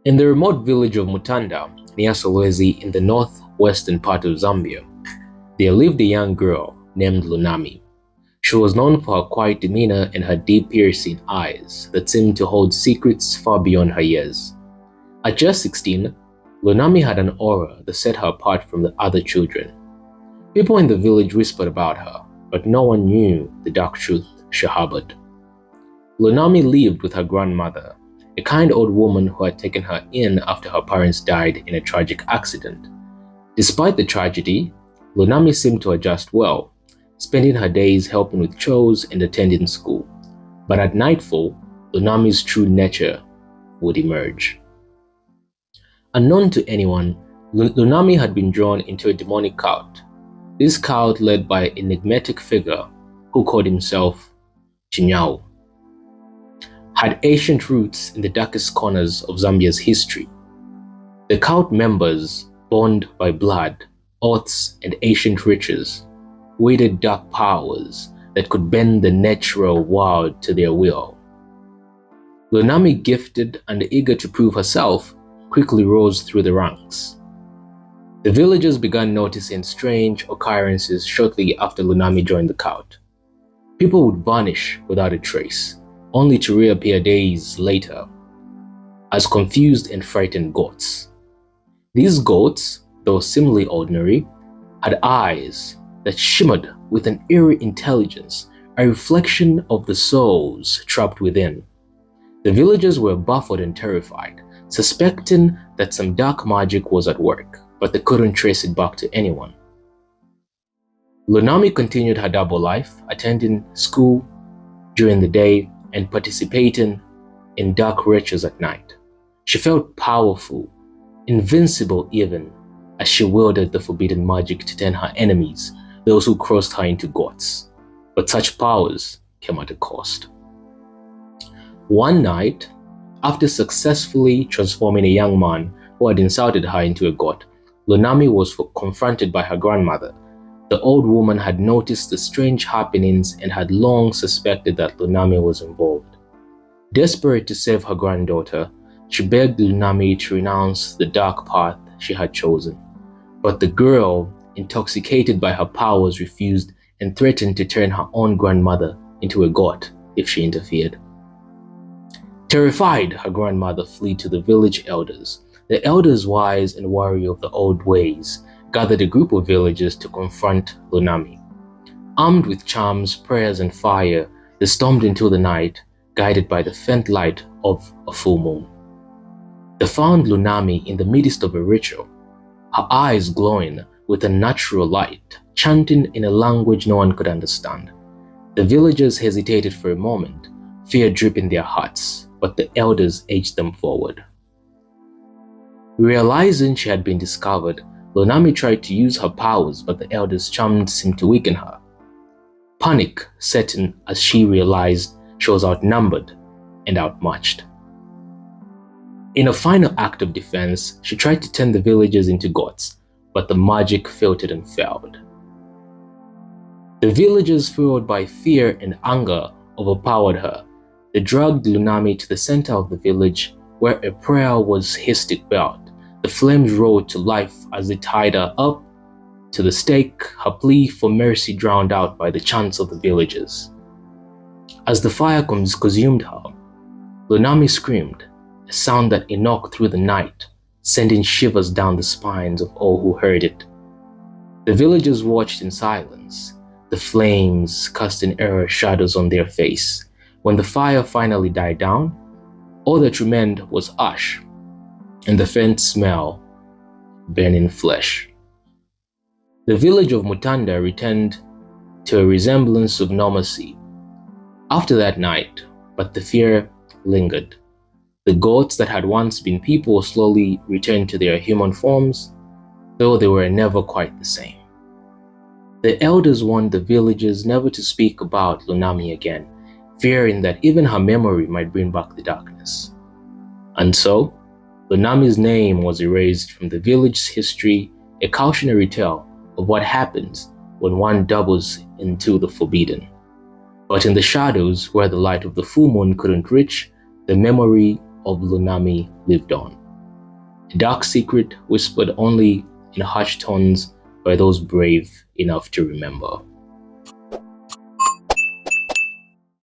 In the remote village of Mutanda, near Solwezi in the northwestern part of Zambia, there lived a young girl named Lunami. She was known for her quiet demeanor and her deep piercing eyes that seemed to hold secrets far beyond her years. At just 16, Lunami had an aura that set her apart from the other children. People in the village whispered about her, but no one knew the dark truth she harbored. Lunami lived with her grandmother, a kind old woman who had taken her in after her parents died in a tragic accident. Despite the tragedy, Lunami seemed to adjust well, spending her days helping with chores and attending school. But at nightfall, Lunami's true nature would emerge. Unknown to anyone, Lunami had been drawn into a demonic cult. This cult, led by an enigmatic figure who called himself Chinyao, had ancient roots in the darkest corners of Zambia's history. The cult members, bound by blood, oaths, and ancient riches, wielded dark powers that could bend the natural world to their will. Lunami, gifted and eager to prove herself, quickly rose through the ranks. The villagers began noticing strange occurrences shortly after Lunami joined the cult. People would vanish without a trace, only to reappear days later as confused and frightened goats. These goats, though seemingly ordinary, had eyes that shimmered with an eerie intelligence, a reflection of the souls trapped within. The villagers were baffled and terrified, suspecting that some dark magic was at work, but they couldn't trace it back to anyone. Lunami continued her double life, attending school during the day and participating in dark rituals at night. She felt powerful, invincible even, as she wielded the forbidden magic to turn her enemies, those who crossed her, into gods. But such powers came at a cost. One night, after successfully transforming a young man who had insulted her into a god, Lunami was confronted by her grandmother. The old woman had noticed the strange happenings and had long suspected that Lunami was involved. Desperate to save her granddaughter, she begged Lunami to renounce the dark path she had chosen. But the girl, intoxicated by her powers, refused and threatened to turn her own grandmother into a god if she interfered. Terrified, her grandmother fled to the village elders. The elders, wise and wary of the old ways, gathered a group of villagers to confront Lunami. Armed with charms, prayers, and fire, they stormed into the night, guided by the faint light of a full moon. They found Lunami in the midst of a ritual, her eyes glowing with a natural light, chanting in a language no one could understand. The villagers hesitated for a moment, fear dripping their hearts, but the elders edged them forward. Realizing she had been discovered, Lunami tried to use her powers, but the elders' charms seemed to weaken her. Panic set in as she realized she was outnumbered and outmatched. In a final act of defense, she tried to turn the villagers into gods, but the magic filtered and failed. The villagers, fueled by fear and anger, overpowered her. They dragged Lunami to the center of the village, where a prayer was hissed about. The flames roared to life as they tied her up to the stake, her plea for mercy drowned out by the chants of the villagers. As the fire consumed her, Lunami screamed, a sound that echoed through the night, sending shivers down the spines of all who heard it. The villagers watched in silence, the flames casting eerie shadows on their face. When the fire finally died down, all that remained was ash and the faint smell of burning flesh. The village of Mutanda returned to a resemblance of normalcy after that night, but the fear lingered. The goats that had once been people slowly returned to their human forms, though they were never quite the same. The elders warned the villagers never to speak about Lunami again, fearing that even her memory might bring back the darkness. And so, Lunami's name was erased from the village's history, a cautionary tale of what happens when one doubles into the forbidden. But in the shadows, where the light of the full moon couldn't reach, the memory of Lunami lived on. a dark secret whispered only in hushed tones by those brave enough to remember.